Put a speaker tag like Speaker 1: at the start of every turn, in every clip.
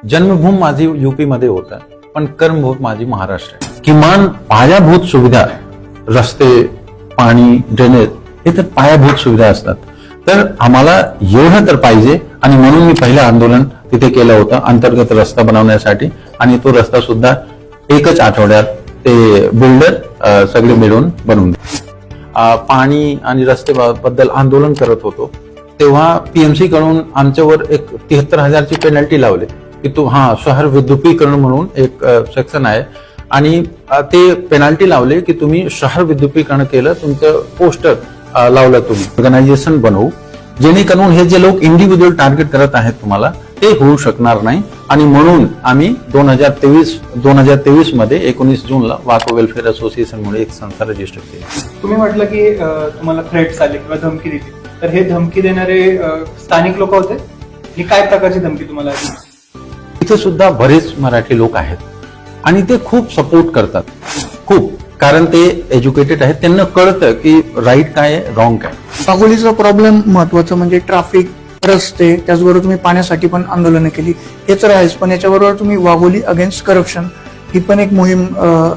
Speaker 1: जन्मभूमी माझी यूपी मध्ये होतं, पण कर्मभूमी माझी महाराष्ट्र आहे. किमान पायाभूत सुविधा, रस्ते, पाणी, ड्रेनेज हे तर पायाभूत सुविधा असतात. तर आम्हाला एवढं तर पाहिजे आणि म्हणून मी पहिलं आंदोलन तिथे केलं होतं अंतर्गत रस्ता बनवण्यासाठी. आणि तो रस्ता सुद्धा एकच आठवड्यात ते बिल्डर सगळे मिळून बनवून पाणी आणि रस्ते बद्दल आंदोलन करत होतो तेव्हा पीएमसी कडून आमच्यावर एक 73,000ची पेनल्टी लावली की तू शहर विद्युतीकरण म्हणून एक सेक्शन आहे आणि ते पेनल्टी लावले की तुम्ही शहर विद्युतीकरण केलं, तुमचं पोस्टर लावलं, तुम्ही ऑर्गनायझेशन बनवू जेणेकरून हे जे लोक इंडिव्हिज्युअल टार्गेट करत आहेत तुम्हाला ते होऊ शकणार नाही. आणि म्हणून आम्ही 2023 मध्ये 19 जूनला वाको वेलफेअर असोसिएशन म्हणून एक संस्था रजिस्टर केली.
Speaker 2: तुम्ही म्हटलं की तुम्हाला थ्रेट्स आले किंवा धमकी दिली, तर हे धमकी देणारे स्थानिक लोक होते? ही काय प्रकारची धमकी तुम्हाला आली?
Speaker 1: इथे सुद्धा बरेच मराठी लोक आहेत आणि ते खूप सपोर्ट करतात, खूप, कारण ते एज्युकेटेड आहेत, त्यांना कळतं की राईट काय आहे, रॉंग काय.
Speaker 3: वाघोलीचा प्रॉब्लेम महत्वाचं म्हणजे ट्रॅफिक, रस्ते, त्याचबरोबर तुम्ही पाण्यासाठी पण आंदोलनं केली, हे तर आहेच, पण याच्याबरोबर तुम्ही वाघोली अगेन्स्ट करप्शन ही पण एक मोहीम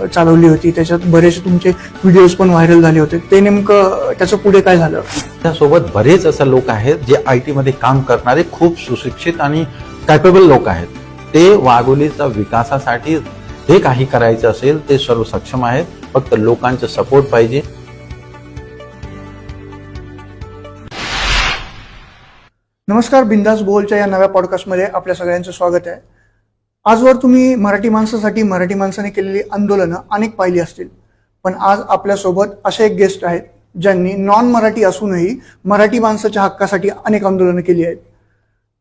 Speaker 3: चालवली होती. त्याच्यात बरेचसे तुमचे व्हिडिओज पण व्हायरल झाले होते. ते नेमकं त्याचं पुढे काय झालं?
Speaker 1: त्यासोबत बरेच असे लोक आहेत जे IT मध्ये काम करणारे, खूप सुशिक्षित आणि कॅपेबल लोक आहेत. ते वाघोलीच्या विकासासाठी जे काही करायचं असेल ते सर्व सक्षम आहेत, फक्त लोकांचा सपोर्ट पाहिजे.
Speaker 3: नमस्कार, बिंदास बोलच्या या नव्या पॉडकास्टमध्ये आपल्या सगळ्यांचं स्वागत आहे. आजवर तुम्ही मराठी माणसासाठी मराठी माणसाने केलेली आंदोलनं अनेक पाहिली असतील, पण आज आपल्यासोबत असे एक गेस्ट आहेत ज्यांनी नॉन मराठी असूनही मराठी माणसाच्या हक्कासाठी अनेक आंदोलनं केली आहेत,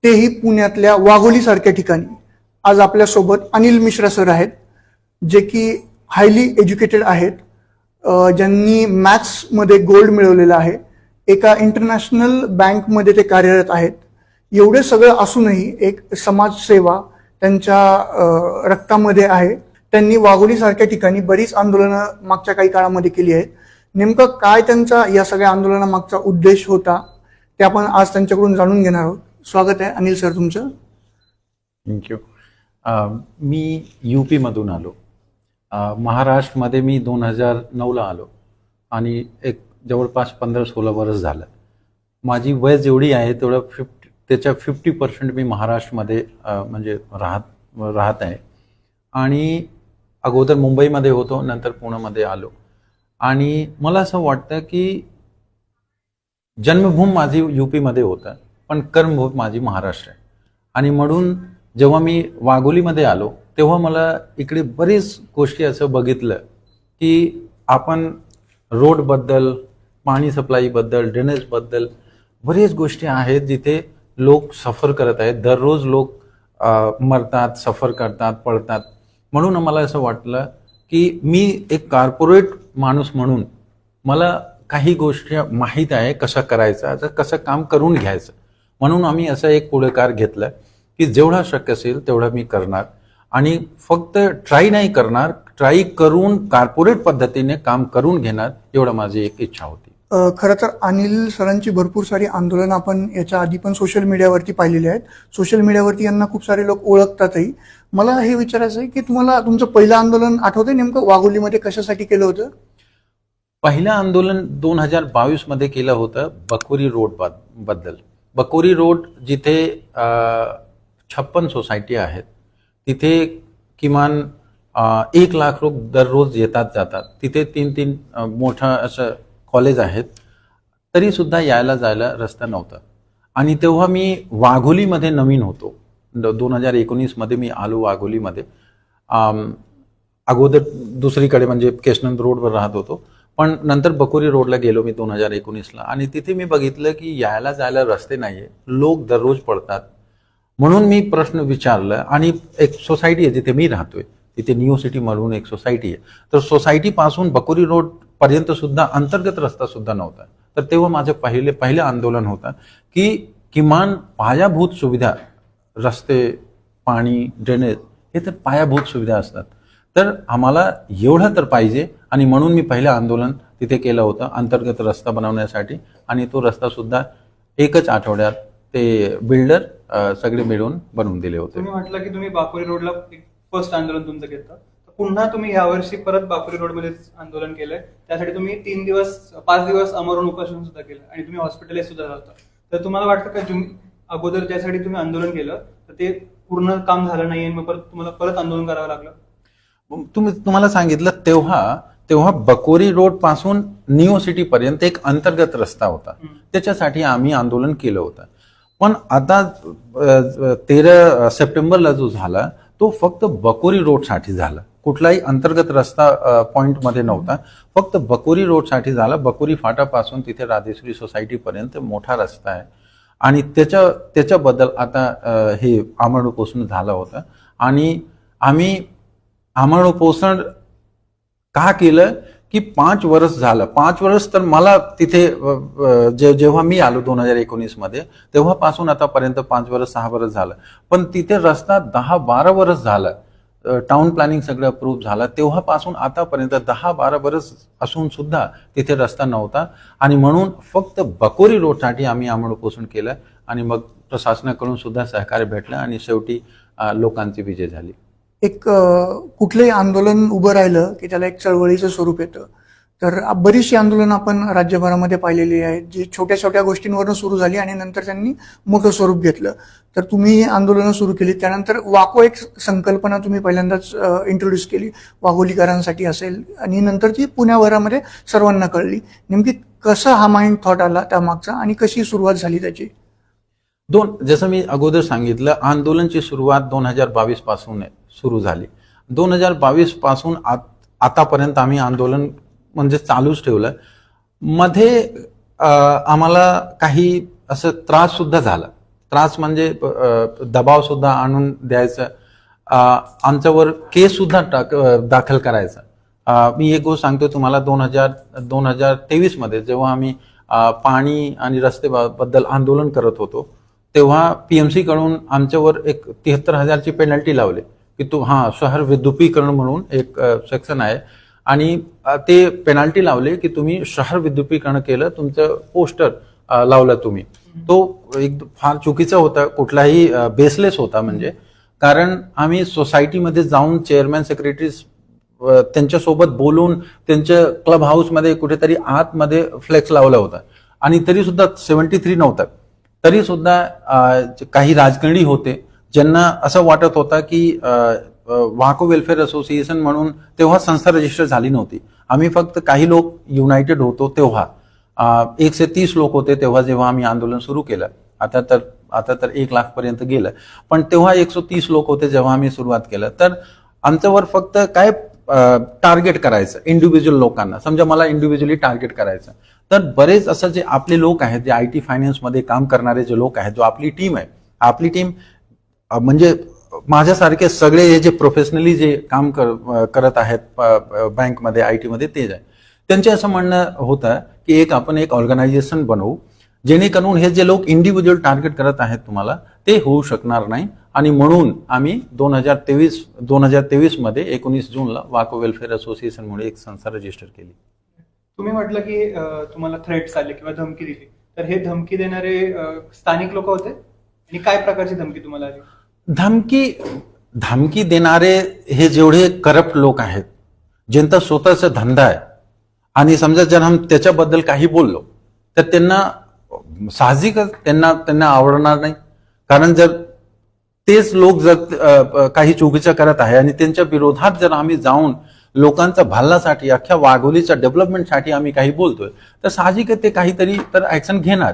Speaker 3: तेही पुण्यातल्या वाघोली सारख्या ठिकाणी. आज आपल्यासोबत अनिल मिश्रा सर आहेत, जे की हायली एज्युकेटेड आहेत, ज्यांनी मॅथ्समध्ये गोल्ड मिळवलेलं आहे, एका इंटरनॅशनल बँकमध्ये ते कार्यरत आहेत. एवढे सगळं असूनही एक समाजसेवा त्यांच्या रक्तामध्ये आहे. त्यांनी वाघोली सारख्या ठिकाणी बरीच आंदोलनं मागच्या काही काळामध्ये केली आहेत. नेमकं काय त्यांचा या सगळ्या आंदोलनामागचा उद्देश होता ते आपण आज त्यांच्याकडून जाणून घेणार आहोत. स्वागत आहे अनिल सर तुमचं.
Speaker 1: थँक्यू. मी UP मधून आलो. महाराष्ट्रमध्ये मी 2009ला आलो आणि एक जवळपास 15-16 वर्ष झालं. माझी वय जेवढी आहे तेवढं त्याच्या 50% मी महाराष्ट्रमध्ये म्हणजे राहत आहे. आणि अगोदर मुंबईमध्ये होतो, नंतर पुण्यामध्ये आलो. आणि मला असं वाटतं की जन्मभूमी माझी UP मध्ये होतं, पण कर्मभूमी माझी महाराष्ट्र आहे. आणि म्हणून जेव्हा मी वाघोलीमध्ये आलो तेव्हा मला इकडे बरीच गोष्टी असं बघितलं की आपण रोडबद्दल, पाणी सप्लाईबद्दल, ड्रेनेजबद्दल बरेच गोष्टी आहेत जिथे लोक सफर करत आहेत. दररोज लोक मरतात, सफर करतात, पळतात. म्हणून मला असं वाटलं की मी एक कॉर्पोरेट माणूस म्हणून मला काही गोष्टी माहीत आहे, कसं करायचं, कसं काम करून घ्यायचं. म्हणून आम्ही असं एक पुढाकार घेतलं की जेवढा शक्य असेल तेवढा मी करणार आणि फक्त ट्राय नाही करणार, ट्राय करून कॉर्पोरेट पद्धतीने काम करून घेणार, एवढं माझी एक इच्छा होती.
Speaker 3: खरं तर अनिल सरांची भरपूर सारी आंदोलनं आपण याच्या आधी पण सोशल मीडियावरती पाहिलेली आहेत. सोशल मीडियावरती यांना खूप सारे लोक ओळखतातही. मला हे विचारायचं आहे की तुम्हाला तुमचं पहिलं आंदोलन आठवतंय, नेमकं वाघोलीमध्ये कशासाठी केलं होतं?
Speaker 1: पहिलं आंदोलन 2022 मध्ये केलं होतं बकोरी रोड बद्दल. बकोरी रोड जिथे 56 सोसायटी आहेत, तिथे किमान 1 लाख लोक दररोज येतात जातात. तिथे 3 मोठं असं कॉलेज आहेत, तरी सुद्धा यायला जायला रस्ता नव्हता. आणि तेव्हा मी वाघोलीमध्ये नवीन होतो. 2019 मध्ये मी आलो वाघोलीमध्ये. अगोदर दुसरीकडे म्हणजे केशनंद रोडवर राहत होतो, पण नंतर बकोरी रोडला गेलो मी 2019ला. आणि तिथे मी बघितलं की यायला जायला रस्ते नाहीये, लोक दररोज पडतात. म्हणून मी प्रश्न विचारला आणि एक सोसायटी आहे जिथे मी राहतोय, तिथे न्यू सिटी म्हणून एक सोसायटी आहे. तर सोसायटी पासून बकोरी रोड पर्यंत सुद्धा अंतर्गत रस्ता सुद्धा नव्हता. तर तेव्हा माझं पहिलं आंदोलन होतं की किमान पायाभूत सुविधा, रस्ते, पाणी, ड्रेनेज हे तर पायाभूत सुविधा असतात. तर आम्हाला एवढं तर पाहिजे आणि म्हणून मी पहिलं आंदोलन तिथे केलं होतं अंतर्गत रस्ता बनवण्यासाठी. आणि तो रस्ता सुद्धा एकच आठवड्यात ते बिल्डर सगळे मिळून बनवून दिले होते.
Speaker 2: तुम्ही म्हटलं की तुम्ही बाकुरी रोडला फर्स्ट आंदोलन तुमचं घेतलं, पुन्हा तुम्ही यावर्षी परत बाकुरी रोडमध्येच आंदोलन केलंय. त्यासाठी तुम्ही 5 दिवस अमरून उपोषण सुद्धा केलं आणि तुम्ही हॉस्पिटलाइज सुद्धा झाला. तर तुम्हाला वाटतं का अगोदर ज्यासाठी तुम्ही आंदोलन केलं तर ते पूर्ण काम झालं नाही, मग तुम्हाला परत आंदोलन करावं लागलं?
Speaker 1: तुम्हाला सांगितलं तेव्हा बकोरी रोड पासून न्यू सिटी पर्यंत एक अंतर्गत रस्ता होता, त्याच्यासाठी आम्ही आंदोलन केलं होतं. पण आता 13 सप्टेंबरला जो झाला तो फक्त बकोरी रोडसाठी झाला, कुठलाही अंतर्गत रस्ता पॉइंट मध्ये नव्हता, फक्त बकोरी रोडसाठी झाला. बकोरी फाटापासून तिथे राधेश्वरी सोसायटी पर्यंत मोठा रस्ता आहे आणि त्याच्याबद्दल आता हे आमरण उपोषण झालं होतं. आणि आम्ही आमरण उपोषण का केलं की 5 वर्ष झालं. 5 वर्ष तर मला तिथे जेव्हा मी आलो 2019 मध्ये तेव्हापासून आतापर्यंत 5 वर्ष 6 वर्ष झालं, पण तिथे रस्ता 10-12 वर्ष झालं. टाउन प्लॅनिंग सगळं अप्रूव्ह झालं तेव्हापासून आतापर्यंत 10-12 वर्ष असून सुद्धा तिथे रस्ता नव्हता. आणि म्हणून फक्त बकोरी रोडसाठी आम्ही आमरण उपोषण केलं आणि मग प्रशासनाकडून सुद्धा सहकार्य भेटलं आणि शेवटी लोकांची विजय झाली.
Speaker 3: एक कुठलंही आंदोलन उभं राहिलं की त्याला एक चळवळीचं स्वरूप येतं. तर बरीचशी आंदोलन आपण राज्यभरामध्ये पाहिलेली आहेत, जी छोट्या छोट्या गोष्टींवरून सुरू झाली आणि नंतर त्यांनी मोठं स्वरूप घेतलं. तर तुम्ही आंदोलनं सुरू केली, त्यानंतर वाको एक संकल्पना तुम्ही पहिल्यांदाच इंट्रोड्यूस केली वाघोलीकरांसाठी असेल, आणि नंतर ती पुण्याभरामध्ये सर्वांना कळली. नेमकी कसा हा माइंड थॉट आला त्यामागचा आणि कशी सुरुवात झाली त्याची?
Speaker 1: जसं मी अगोदर सांगितलं, आंदोलनची सुरुवात 2022 पासून सुरू झाली. 2022 पासून आतापर्यंत आम्ही आंदोलन म्हणजे चालूच ठेवलं. मध्ये आम्हाला काही असं त्रास सुद्धा झाला. त्रास म्हणजे दबाव सुद्धा आणून द्यायचं, आमच्यावर केस सुद्धा दाखल करायचा. मी एक गोष्ट सांगतो तुम्हाला, 2023 मध्ये जेव्हा आम्ही पाणी आणि रस्ते बद्दल आंदोलन करत होतो तेव्हा पीएमसी कडून आमच्यावर एक 73,000ची पेनल्टी लावली की शहर विद्युतीकरण म्हणून एक सेक्शन आहे आणि ते पेनल्टी लावले की तुम्ही शहर विद्युतीकरण केलं, तुमचं पोस्टर लावलं तुम्ही. तो एक फार चुकीचा होता, कुठलाही बेसलेस होता. म्हणजे कारण आम्ही सोसायटीमध्ये जाऊन चेअरमॅन सेक्रेटरीज त्यांच्यासोबत बोलून त्यांच्या क्लब हाऊसमध्ये कुठेतरी आतमध्ये फ्लेक्स लावला होता आणि तरी सुद्धा 73 नव्हता. तरी सुद्धा काही राजकारणी होते ज्यांना असं वाटत होता की वाको वेलफेअर असोसिएशन म्हणून तेव्हा संस्था रजिस्टर झाली नव्हती. आम्ही फक्त काही लोक युनायटेड होतो तेव्हा 130 लोक होते तेव्हा जेव्हा आम्ही आंदोलन सुरू केलं. आता तर 1 लाख पर्यंत गेलं, पण तेव्हा 130 लोक होते जेव्हा आम्ही सुरुवात केलं. तर आमच्यावर फक्त काय टार्गेट करायचं इंडिव्हिज्युअल लोकांना, समजा मला इंडिव्हिज्युअली टार्गेट करायचं. तर बरेच असं जे आपले लोक आहेत, जे IT फायनान्समध्ये काम करणारे जे लोक आहेत, जो आपली टीम आहे, आपली टीम म्हणजे माझ्यासारखे सगळे हे जे प्रोफेशनली जे काम करत आहेत बँकमध्ये IT मध्ये तेच आहे. त्यांचे असं म्हणणं होतं की आपण एक ऑर्गनायझेशन बनवू जेणेकरून हे जे लोक इंडिव्हिज्युअल टार्गेट करत आहेत तुम्हाला ते होऊ शकणार नाही. आणि म्हणून आम्ही 2023 मध्ये 19 जूनला वाको वेलफेअर असोसिएशन म्हणून एक संस्था रजिस्टर केली.
Speaker 2: तुम्ही म्हटलं की तुम्हाला थ्रेट्स आले किंवा धमकी दिली, तर हे धमकी देणारे स्थानिक लोक होते आणि काय प्रकारची धमकी तुम्हाला आली?
Speaker 1: धमकी देणारे हे जेवढे करप्ट लोक आहेत, ज्यांचा स्वतःचा धंदा आहे आणि समजा जर हम त्याच्याबद्दल काही बोललो तर त्यांना साहजिकच त्यांना आवडणार नाही. कारण जर तेच लोक जर काही चुकीचं करत आहे आणि त्यांच्या विरोधात जर आम्ही जाऊन लोकांच्या भल्यासाठी, अख्ख्या वाघोलीच्या डेव्हलपमेंटसाठी आम्ही काही बोलतोय तर साहजिकच ते काहीतरी तर ऍक्शन घेणार.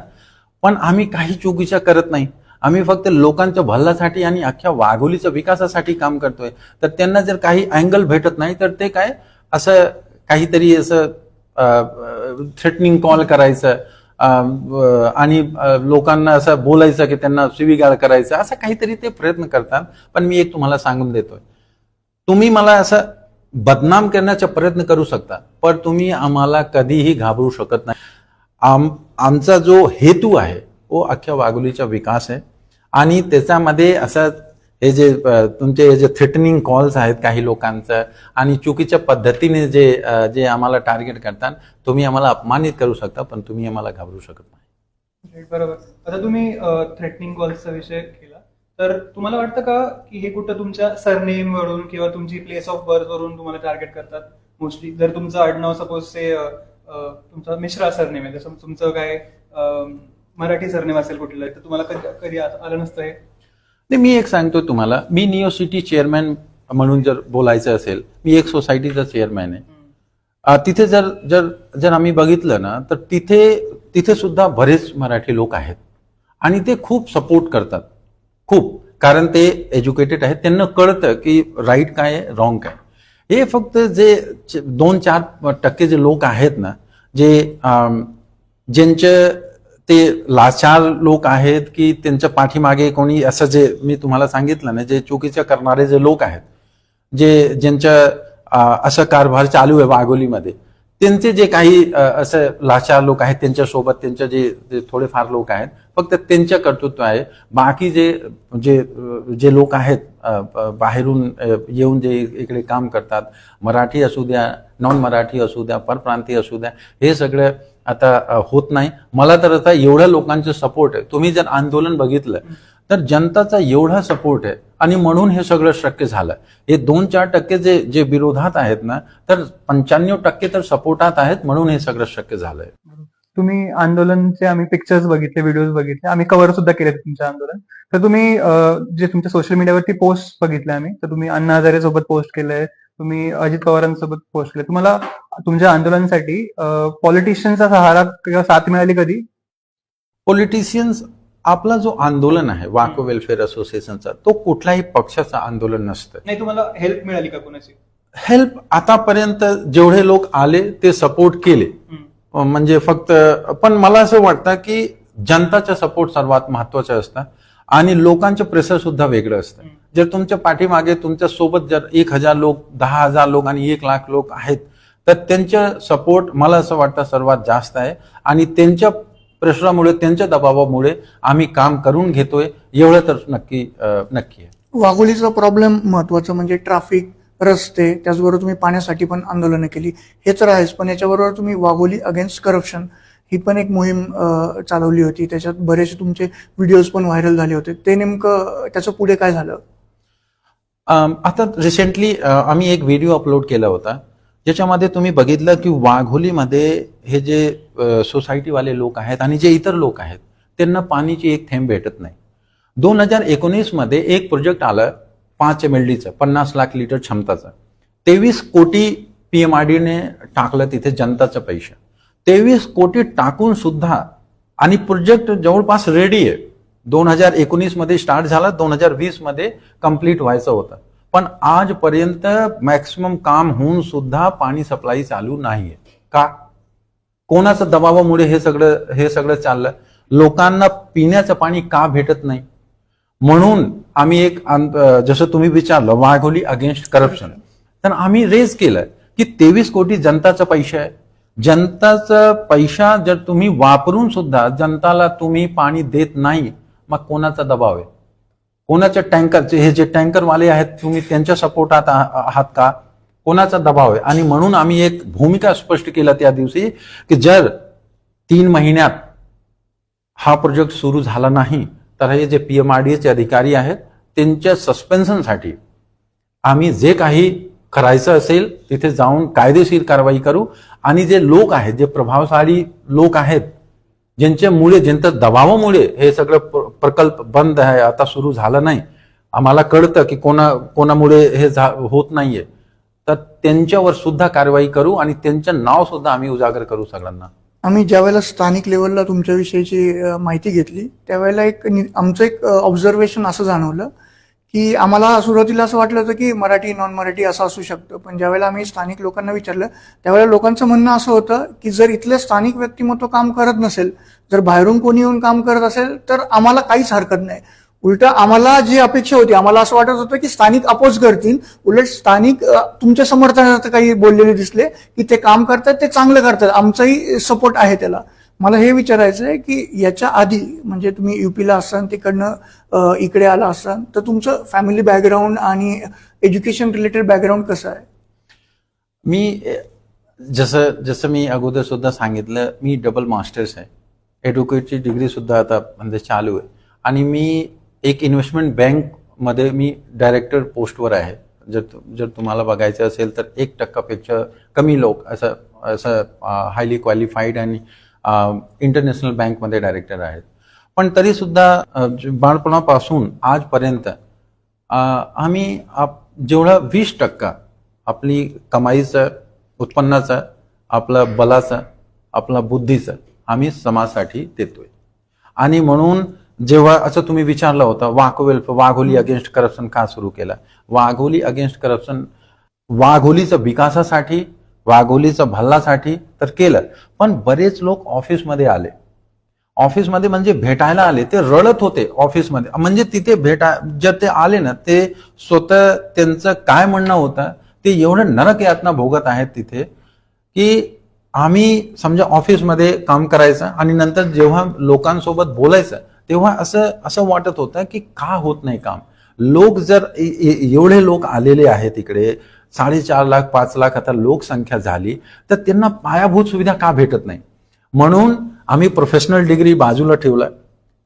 Speaker 1: पण आम्ही काही चुकीचं करत नाही, आम्ही फक्त लोकांच्या भल्यासाठी आणि अख्ख्या वाघोलीच्या विकासासाठी काम करतोय. तर त्यांना जर काही अँगल भेटत नाही तर ते काय असं काहीतरी असं थ्रेटनिंग कॉल करायचं आणि लोकांना असं बोलायचं की त्यांना शिवीगाळ करायचं, असं काहीतरी ते प्रयत्न करतात. पण मी एक तुम्हाला सांगून देतोय, तुम्ही मला असं बदनाम करण्याचा प्रयत्न करू शकता पण तुम्ही आम्हाला कधीही घाबरू शकत नाही. आमचा जो हेतू आहे तो अख्ख्या वाघोलीचा विकास आहे आणि त्याच्यामध्ये असं हे जे थ्रेटनिंग कॉल्स आहेत काही लोकांचं आणि चुकीच्या पद्धतीने जे आम्हाला टार्गेट करतात, तुम्ही आम्हाला अपमानित करू शकता पण तुम्ही आम्हाला घाबरू शकत नाही.
Speaker 2: बरोबर. आता तुम्ही थ्रेटनिंग कॉल्सचा विषय केला, तर तुम्हाला वाटतं का की हे कुठं तुमच्या सरनेम वरून किंवा तुमची प्लेस ऑफ बर्थ वरून तुम्हाला टार्गेट करतात मोस्टली? जर तुमचं आडनाव सपोज से तुमचा मिश्रा सरनेम आहे, जसं तुमचं काय मराठी सरनेम असेल कुठलं, तर तुम्हाला कधी कधी आलं नसतं हे?
Speaker 1: नाही, मी एक सांगतो तुम्हाला, मी निओ सिटी चेअरमॅन म्हणून जर बोलायचं असेल, मी एक सोसायटीचा चेअरमॅन आहे. तिथे जर जर जर आम्ही बघितलं ना, तर तिथे सुद्धा बरेच मराठी लोक आहेत आणि ते खूप सपोर्ट करतात, खूप. कारण ते एज्युकेटेड आहेत, त्यांना कळतं की राईट काय आहे, रॉंग काय. हे फक्त जे 2-4% जे लोक आहेत ना, ज्यांचे ते लाचार लोक आहेत की त्यांच्या पाठीमागे कोणी असं, जे मी तुम्हाला सांगितलं ना, जे चुकीचं करणारे जे लोक आहेत, ज्यांच्या असं कारभार चालू आहे वाघोलीमध्ये, त्यांचे जे काही असं लाचार लोक आहेत, त्यांच्यासोबत त्यांचे जे थोडेफार लोक आहेत, फक्त त्यांच्या कर्तृत्व आहे. बाकी जे लोक आहेत बाहेरून येऊन जे इकडे काम करतात, मराठी असू द्या, नॉन मराठी असू द्या, परप्रांतीय असू द्या, हे सगळं आता होत नाही. मला तर आता एवढ्या लोकांचं सपोर्ट आहे. तुम्ही जर आंदोलन बघितलं तर जनताचा एवढा सपोर्ट आहे आणि म्हणून हे सगळं शक्य झालं. हे 2-4% जे विरोधात आहेत ना, तर 95% तर सपोर्टात आहेत, म्हणून हे सगळं शक्य झालंय.
Speaker 2: तुम्ही आंदोलनचे आम्ही पिक्चर्स बघितले, व्हिडिओज बघितले, आम्ही कव्हर सुद्धा केले तुमचं आंदोलन. तर तुम्ही जे तुमच्या सोशल मीडियावरती पोस्ट बघितले आम्ही, तर तुम्ही अण्णा हजारे सोबत पोस्ट केलंय, तुम्ही अजित पवारांसोबत पोस्ट केले. तुम्हाला तुमच्या आंदोलनासाठी पॉलिटिशियनचा सहारा किंवा साथ मिळाली कधी?
Speaker 1: पॉलिटिशियन्स, आपला जो आंदोलन आहे वाको वेलफेअर असोसिएशनचा, तो कुठल्याही पक्षाचं आंदोलन नसतं.
Speaker 2: नाही, तुम्हाला हेल्प मिळाली का कोणाची?
Speaker 1: हेल्प आतापर्यंत जेवढे लोक आले ते सपोर्ट केले, म्हणजे फक्त. पण मला असं वाटतं की जनताचा सपोर्ट सर्वात महत्वाचं असतं आणि लोकांचं प्रेशर सुद्धा वेगळं असतं. जर तुमच्या पाठीमागे तुमच्या सोबत जर 1,000 लोक, 10,000 लोक आणि 1,00,000 लोक आहेत, तर त्यांच्या सपोर्ट मला असं वाटतं सर्वात जास्त आहे आणि त्यांच्या प्रेशरामुळे, त्यांच्या दबावामुळे आम्ही काम करून घेतोय, एवढं तर नक्की आहे.
Speaker 3: वाघोलीचा प्रॉब्लेम महत्वाचं म्हणजे ट्रॅफिक, रस्ते, त्याचबरोबर तुम्ही पाण्यासाठी पण आंदोलनं केली, हे तर आहेच. पण याच्याबरोबर तुम्ही वाघोली अगेन्स्ट करप्शन ही पण एक मोहीम चालवली होती. त्याच्यात बरेचसे तुमचे व्हिडिओज पण व्हायरल झाले होते. ते नेमकं त्याचं पुढे काय झालं?
Speaker 1: आता रिसेंटली आम्ही एक व्हिडिओ अपलोड केला होता, ज्याच्यामध्ये तुम्ही बघितलं की वाघोलीमध्ये हे जे सोसायटीवाले लोक आहेत आणि जे इतर लोक आहेत, त्यांना पाणीची एक थेंब भेटत नाही. 2019 मध्ये एक प्रोजेक्ट आलं 5 MLDचं, 50 लाख लिटर क्षमताचं. 23 कोटी PMRDने टाकलं तिथे जनताचं पैसे. 23 कोटी टाकून सुद्धा आणि प्रोजेक्ट जवळपास रेडी आहे. 2019 मध्ये स्टार्ट झाला, 2020 मध्ये कम्प्लीट व्हायचं होतं. पण आजपर्यंत मॅक्सिमम काम होऊन सुद्धा पाणी सप्लाय चालू नाहीये. का? कोणाच्या दबावामुळे हे सगळं चाललं? लोकांना पिण्याचं पाणी का भेटत नाही? म्हणून आम्ही एक, जसं तुम्ही विचारलं, वाघोली अगेन्स्ट करप्शन, तर आम्ही रेज केलं की 23 कोटी जनताचा पैसा आहे. जनताचा पैसा जर तुम्ही वापरून सुद्धा जनताला तुम्ही पाणी देत नाही, मग कोणाचा दबाव आहे? कोणाच्या टँकरचे, हे जे टँकरवाले आहेत, तुम्ही त्यांच्या सपोर्टात आहात का? कोणाचा दबाव आहे? आणि म्हणून आम्ही एक भूमिका स्पष्ट केला त्या दिवशी की जर 3 महिन्यात हा प्रोजेक्ट सुरू झाला नाही, तर हे जे PMRDAचे अधिकारी आहेत त्यांच्या सस्पेन्शनसाठी आम्ही जे काही करायचं असेल तिथे जाऊन कायदेशीर कारवाई करू. आणि जे लोक आहेत, जे प्रभावशाली लोक आहेत, ज्यांच्या दबावामुळे हे सगळं प्रकल्प बंद आहे, आता सुरू झालं नाही, आम्हाला कळतं की कोणामुळे हे होत नाहीये, तर त्यांच्यावर सुद्धा कारवाई करू आणि त्यांचं नाव सुद्धा आम्ही उजागर करू सगळ्यांना.
Speaker 3: आम्ही ज्यावेळेला स्थानिक लेवलला तुमच्याविषयीची माहिती घेतली, त्यावेळेला आमचं एक ऑब्झर्वेशन असं जाणवलं की आम्हाला सुरुवातीला असं वाटलं होतं की मराठी, नॉन मराठी असं असू शकतं. पण ज्यावेळेला आम्ही स्थानिक लोकांना विचारलं, त्यावेळेला लोकांचं म्हणणं असं होतं की जर इथले स्थानिक व्यक्तिमत्व काम करत नसेल, जर बाहेरून कोणी येऊन काम करत असेल, तर आम्हाला काहीच हरकत नाही. उलट आम्हाला जी अपेक्षा होती, आम्हाला असं वाटत होतं की स्थानिक अपोज करतील, उलट स्थानिक तुमच्या समर्थनार्थ काही बोललेले दिसले की ते काम करतात, ते चांगलं करतात, आमचाही सपोर्ट आहे त्याला. मला हे विचारायचं आहे की याच्या आधी, म्हणजे तुम्ही युपीला असाल, तिकडनं इकडे आला असाल, तर तुमचं फॅमिली बॅकग्राऊंड आणि एज्युकेशन रिलेटेड बॅकग्राऊंड कसं आहे?
Speaker 1: मी जसं मी अगोदर सुद्धा सांगितलं, मी डबल मास्टर्स आहे एडव्होकेटची डिग्री सुद्धा आता म्हणजे चालू आहे आणि मी एक इन्व्हेस्टमेंट बँकमध्ये मी डायरेक्टर पोस्टवर आहे. जर तुम्हाला बघायचं असेल तर 1% कमी लोक असं हायली क्वालिफाईड आणि इंटरनॅशनल बँकमध्ये डायरेक्टर आहेत. पण तरी सुद्धा बाळपणापासून आजपर्यंत आम्ही जेवढा 20% आपली कमाईचं, उत्पन्नाचं, आपलं बलाचं, आपला बुद्धीचं आम्ही समाजासाठी देतोय. आणि म्हणून जेव्हा असं तुम्ही विचारलं होतं वाघोली अगेन्स्ट करप्शन का सुरू केलं, वाघोली अगेन्स्ट करप्शन वाघोलीच्या विकासासाठी, वाघोलीच्या भल्लासाठी तर केलं. पण बरेच लोक ऑफिसमध्ये आले, ऑफिसमध्ये म्हणजे भेटायला आले, ते रडत होते ऑफिसमध्ये. म्हणजे तिथे जर ते आले ना, ते स्वतः त्यांचं काय म्हणणं होतं, ते एवढं नरक यातना भोगत आहेत तिथे की आम्ही समजा ऑफिसमध्ये काम करायचं आणि नंतर जेव्हा लोकांसोबत बोलायचं तेव्हा असं वाटत होतं की का होत नाही काम. लोक जर एवढे लोक आलेले आहेत इकडे, 4.5 लाख 5 लाख आता लोकसंख्या झाली, तर त्यांना पायाभूत सुविधा का भेटत नाही. म्हणून आम्ही प्रोफेशनल डिग्री बाजूला ठेवला,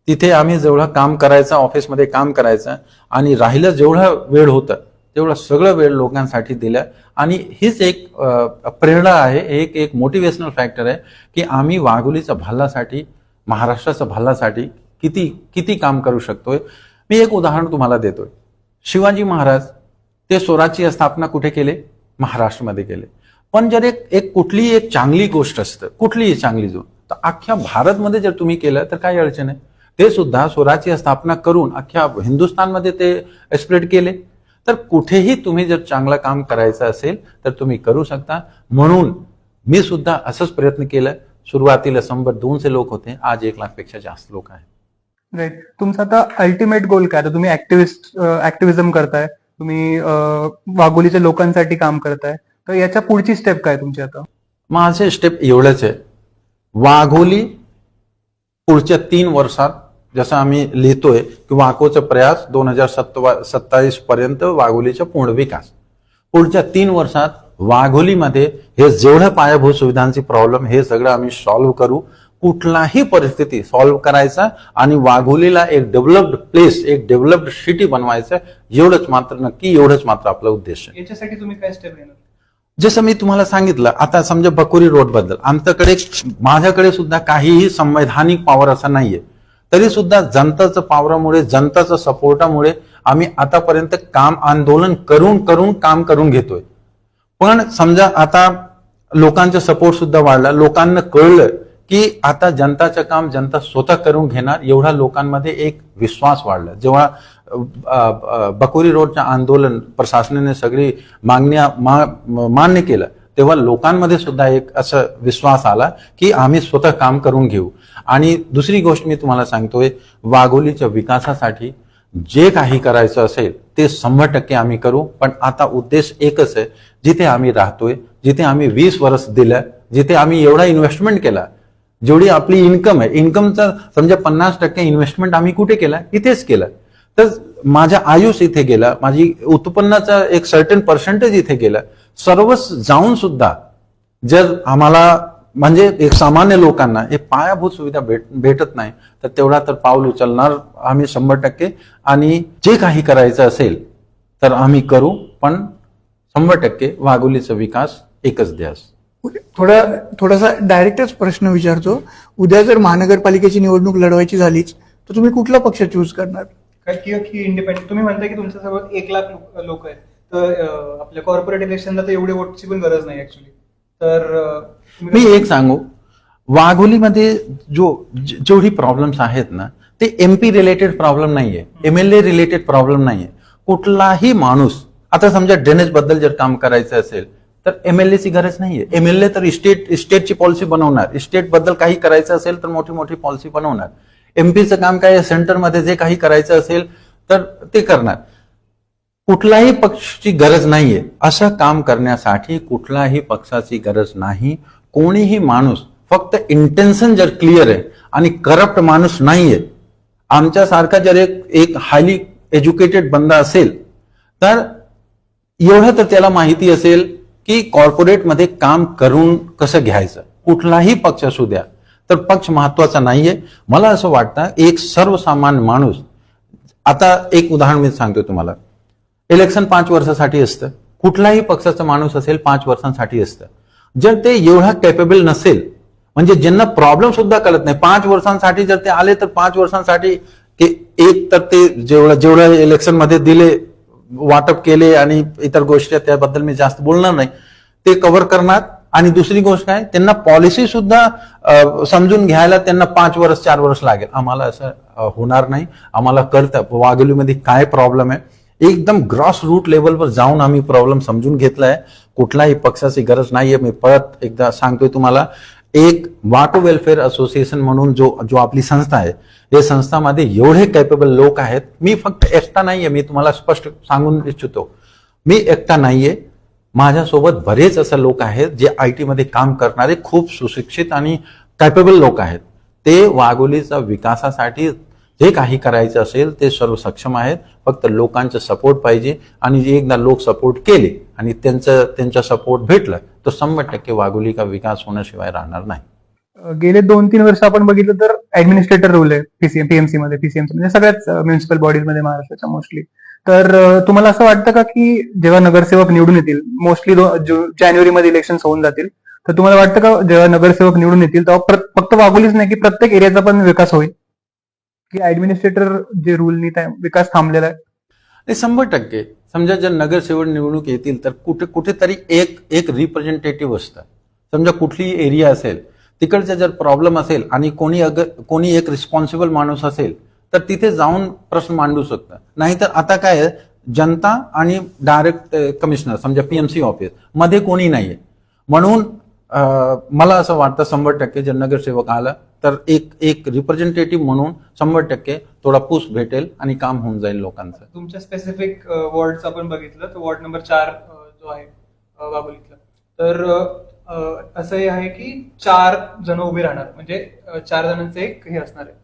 Speaker 1: तिथे आम्ही जेवढं काम करायचं, ऑफिसमध्ये काम करायचं आणि राहिलं जेवढा वेळ होतं तेवढं सगळं वेळ लोकांसाठी दिलं. आणि हीच एक प्रेरणा आहे, एक मोटिवेशनल फॅक्टर आहे की आम्ही वाघोलीच्या भल्लासाठी, महाराष्ट्राच्या भल्लासाठी किती काम करू शकतोय. मी एक उदाहरण तुम्हाला देतोय. शिवाजी महाराज ते स्वराज्याची स्थापना कुठे केले, महाराष्ट्रामध्ये केले. पण जर एक कुठलीही एक चांगली गोष्ट असतं, कुठलीही चांगली तर अख्ख्या भारतमध्ये जर तुम्ही केलं तर काही अडचण आहे. ते सुद्धा स्वराज्याची स्थापना करून अख्ख्या हिंदुस्थानमध्ये ते स्प्रेड केले. तर कुठेही तुम्ही जर चांगलं काम करायचं असेल तर तुम्ही करू शकता. म्हणून मी सुद्धा असंच प्रयत्न केला. सुरुवातीला 100-200 लोक होते, आज 1 लाखपेक्षा जास्त लोक आहेत.
Speaker 4: राईट. तुमचा आता अल्टिमेट गोल काय? आता तुम्ही ऍक्टिव्हिझम करताय, तुम्ही वाघोलीच्या लोकांसाठी काम करताय, तर याच्या पुढची स्टेप काय तुमची? आता
Speaker 1: माझे स्टेप एवढंच आहे, वाघोली पुढच्या 3 वर्षात जसं आम्ही लिहितोय की वाघोचा प्रयास 2027 पर्यंत वाघोलीचा पूर्ण विकास. पुढच्या 3 वर्षात वाघोलीमध्ये हे जेवढं पायाभूत सुविधांची प्रॉब्लेम हे सगळं आम्ही सॉल्व्ह करू. कुठलाही परिस्थिती सॉल्व्ह करायचा आणि वाघोलीला एक डेव्हलप्ड प्लेस, एक डेव्हलप्ड सिटी बनवायचं, एवढंच मात्र आपला उद्देश आहे.
Speaker 2: याच्यासाठी तुम्ही काय स्टेप घेणार?
Speaker 1: जसं मी तुम्हाला सांगितलं, आता समजा बकोरी रोड बद्दल माझ्याकडे सुद्धा काहीही संवैधानिक पॉवर असं नाहीये, तरी सुद्धा जनताचं पॉवरमुळे, जनताचं सपोर्टामुळे आम्ही आतापर्यंत आंदोलन करून काम करून घेतोय. पण समजा आता लोकांचा सपोर्ट सुद्धा वाढला, लोकांना कळलं की आता जनताचं काम जनता स्वतः करून घेणार, एवढा लोकांमध्ये एक विश्वास वाढला. जेव्हा बकोरी रोडचं आंदोलन प्रशासनाने सगळी मागण्या मान्य केलं, तेव्हा लोकांमध्ये सुद्धा एक असा विश्वास आला की आम्ही स्वतः काम करून घेऊ. आणि दुसरी गोष्ट मी तुम्हाला सांगतोय, वाघोलीच्या विकासासाठी जे काही करायचं असेल ते 100% आम्ही करू. पण आता उद्देश एकच आहे, जिथे आम्ही राहतोय, जिथे आम्ही 20 वर्ष दिलं, जिथे आम्ही एवढा इन्व्हेस्टमेंट केला, जेवढी आपली इन्कम आहे, इन्कमचा समजा 50% इन्व्हेस्टमेंट आम्ही कुठे केला, इथेच केलं. तर माझं आयुष इथे गेलं, माझी उत्पन्नाचा एक सर्टन पर्सेंटेज इथे गेलं. सर्वच जाऊन सुद्धा जर आम्हाला म्हणजे एक सामान्य लोकांना हे पायाभूत सुविधा भेटत नाही, तर तेवढा तर पाऊल उचलणार आम्ही 100%. आणि जे काही करायचं असेल तर आम्ही करू, पण 100% वाघोलीचा विकास एकच ध्यास.
Speaker 3: थोडासा डायरेक्टच प्रश्न विचारतो. उद्या जर महानगरपालिकेची निवडणूक लढवायची झालीच तर तुम्ही कुठला पक्ष चूज करणार?
Speaker 2: की इंडिपेंडेंट? तुम्ही म्हणताय की तुमच्यासोबत 1 लाख लोक आहेत, तर आपल्या कॉर्पोरेट इलेक्शनला तर एवढे वोटची पण गरज नाही ऍक्च्युली. तर
Speaker 1: मी एक सांगू, वाघोलीमध्ये जेवढी प्रॉब्लेम्स आहेत ना, ते MP रिलेटेड प्रॉब्लेम नाहीये, MLA रिलेटेड प्रॉब्लेम नाहीये. कुठलाही माणूस, आता समजा ड्रेनेज बद्दल जर काम करायचं असेल तर MLA ची गरज नाहीये. MLA तर स्टेटची पॉलिसी बनवणार, स्टेट बद्दल काही करायचं असेल तर मोठी पॉलिसी बनवणार. MPचं काम काय, सेंटरमध्ये जे काही करायचं असेल तर ते करणार. कुठलाही पक्षाची गरज नाहीये. असं काम करण्यासाठी कुठलाही पक्षाची गरज नाही. कोणीही माणूस, फक्त इंटेन्शन जर क्लिअर आहे आणि करप्ट माणूस नाहीये, आमच्यासारखा जर एक हायली एज्युकेटेड बंदा असेल तर एवढं तर त्याला माहिती असेल की कॉर्पोरेटमध्ये काम करून कसं घ्यायचं. कुठलाही पक्ष असू द्या, तर पक्ष महत्वाचा नाहीये. मला असं वाटतं एक सर्वसामान्य माणूस, आता एक उदाहरण मी सांगतो तुम्हाला, इलेक्शन 5 वर्षासाठी असतं, कुठलाही पक्षाचा माणूस असेल 5 वर्षांसाठी असतं. जर ते एवढा कॅपेबल नसेल, म्हणजे ज्यांना प्रॉब्लेम सुद्धा कळत नाही, 5 वर्षांसाठी जर ते आले तर 5 वर्षांसाठी एक तर ते जेवढं इलेक्शन मध्ये दिले, वाटप केले आणि इतर गोष्टी, त्याबद्दल मी जास्त बोलणार नाही, ते कव्हर करणार. आणि दुसरी गोष्ट काय, त्यांना पॉलिसी सुद्धा समजून घ्यायला त्यांना 5 वर्ष 4 वर्ष लागेल. आम्हाला असं होणार नाही. आम्हाला कळतं वाघोलीमध्ये काय प्रॉब्लेम आहे. एकदम ग्रॉस रूट लेवलवर जाऊन आम्ही प्रॉब्लेम समजून घेतलाय. कुठलाही पक्षाची गरज नाहीये. मी परत एकदा सांगतोय तुम्हाला, एक वाको वेलफेअर असोसिएशन म्हणून जो आपली संस्था आहे, या संस्थामध्ये एवढे कॅपेबल लोक आहेत. मी फक्त एकटा नाहीये, मी तुम्हाला स्पष्ट सांगून इच्छितो, मी एकटा नाहीये. माझ्यासोबत बरेच असे लोक आहेत जे IT मध्ये काम करणारे खूप सुशिक्षित आणि कॅपेबल लोक आहेत. ते वाघोलीच्या विकासासाठी जे काही करायचं असेल ते सर्व सक्षम आहेत. फक्त लोकांचा सपोर्ट पाहिजे. आणि एकदा लोक सपोर्ट केले आणि त्यांचा सपोर्ट भेटला तर 100% वाघोली का विकास होण्याशिवाय राहणार नाही.
Speaker 4: गेले 2-3 वर्ष आपण बघितलं तर ऍडमिनिस्ट्रेटर रूल आहे पीएमसी म्हणजे सगळ्याच म्युन्सिपल बॉडीज मध्ये महाराष्ट्राच्या मोस्टली. तर तुम्हाला असं वाटतं का की जेव्हा नगरसेवक निवडून येतील, मोस्टली जानेवारीमध्ये इलेक्शन होऊन जातील, तर तुम्हाला वाटतं का जेव्हा नगरसेवक निवडून येतील तेव्हा फक्त वाघोलीच नाही की प्रत्येक एरियाचा पण विकास होईल, की ऍडमिनिस्ट्रेटर जे रूलनी विकास थांबलेला आहे?
Speaker 1: 100%. समजा जर नगरसेवक निवडणूक येतील तर कुठेतरी एक रिप्रेझेंटेटिव्ह असतं. समजा कुठली एरिया असेल, तिकडचा जर प्रॉब्लेम असेल आणि कोणी एक रिस्पॉन्सिबल माणूस असेल तर तिथे जाऊन प्रश्न मांडू शकतं. नाहीतर आता काय आहे, जनता आणि डायरेक्ट कमिशनर, समजा PMC ऑफिस मध्ये कोणी नाहीये. म्हणून मला असं वाटतं 100% जर नगरसेवक आला तर एक रिप्रेझेंटेटिव्ह म्हणून 100% थोडा पुश भेटेल आणि काम होऊन जाईल लोकांचं.
Speaker 2: तुमच्या स्पेसिफिक वॉर्डचं आपण बघितलं तर वॉर्ड नंबर 4 जो आहे वाघोलीतला, तर असंही आहे की 4 जण उभे राहणार, म्हणजे 4 जणांचं एक हे असणार आहे,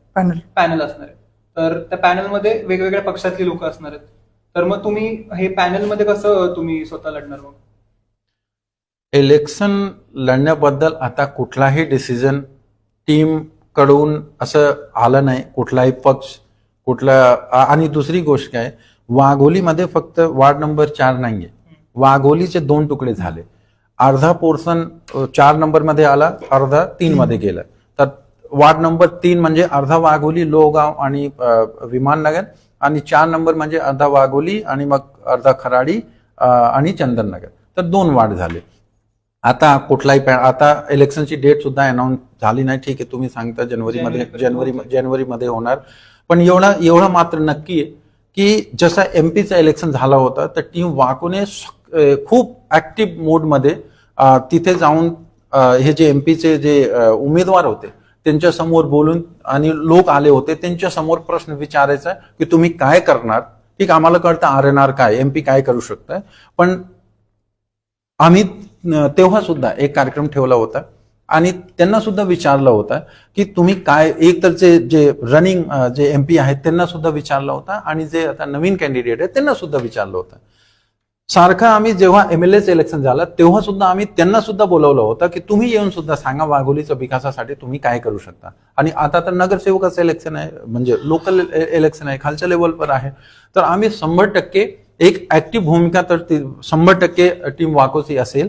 Speaker 2: पॅनल असणार आहे. तर त्या पॅनलमध्ये वेगवेगळ्या पक्षातली लोक असणार आहेत. तर मग तुम्ही हे पॅनलमध्ये कसं तुम्ही स्वतः लढणार? मग
Speaker 1: इलेक्शन लढण्याबद्दल आता कुठलाही डिसिजन टीम कडून असं आलं नाही, कुठलाही पक्ष आणि दुसरी गोष्ट काय, वाघोलीमध्ये फक्त वार्ड नंबर 4 नाहीये, वाघोलीचे 2 तुकडे झाले. अर्धा पोर्शन 4 नंबरमध्ये आला, अर्धा 3 मध्ये गेला. तर वार्ड नंबर 3 म्हणजे अर्धा वाघोली, लोहगाव आणि विमाननगर, आणि 4 नंबर म्हणजे अर्धा वाघोली आणि मग अर्धा खराडी आणि चंदननगर. तर 2 वार्ड झाले. आता आता इलेक्शनची डेट सुद्धा अनाऊन्स झाली नाही. ठीक आहे, तुम्ही सांगता जानेवारीमध्ये होणार. पण एवढा मात्र नक्की आहे की जसा MPचं इलेक्शन झाला होता तर टीम वाकोने खूप ऍक्टिव्ह मोडमध्ये तिथे जाऊन हे जे MPचे जे उमेदवार होते त्यांच्या समोर बोलून, आणि लोक आले होते त्यांच्या समोर प्रश्न विचारायचा की तुम्ही काय करणार. ठीक, आम्हाला कळतं RNR काय, MP काय करू शकतं, पण आम्ही तेव्हा सुद्धा एक कार्यक्रम ठेवला होता आणि त्यांना सुद्धा विचारलं होतं की तुम्ही काय, एक तर जे रनिंग जे MP आहेत त्यांना सुद्धा विचारलं होता आणि जे आता नवीन कॅन्डिडेट आहेत त्यांना सुद्धा विचारलं होतं. सारखं आम्ही जेव्हा MLAचं इलेक्शन झालं तेव्हा सुद्धा आम्ही त्यांना सुद्धा बोलवलं होतं की तुम्ही येऊन सुद्धा सांगा वाघोलीच्या विकासासाठी तुम्ही काय करू शकता. आणि आता तर नगरसेवकाचं इलेक्शन आहे, म्हणजे लोकल इलेक्शन आहे, खालच्या लेवलवर आहे. तर आम्ही 100% एक ऍक्टिव्ह भूमिका तर 100% टीम वाकोची असेल.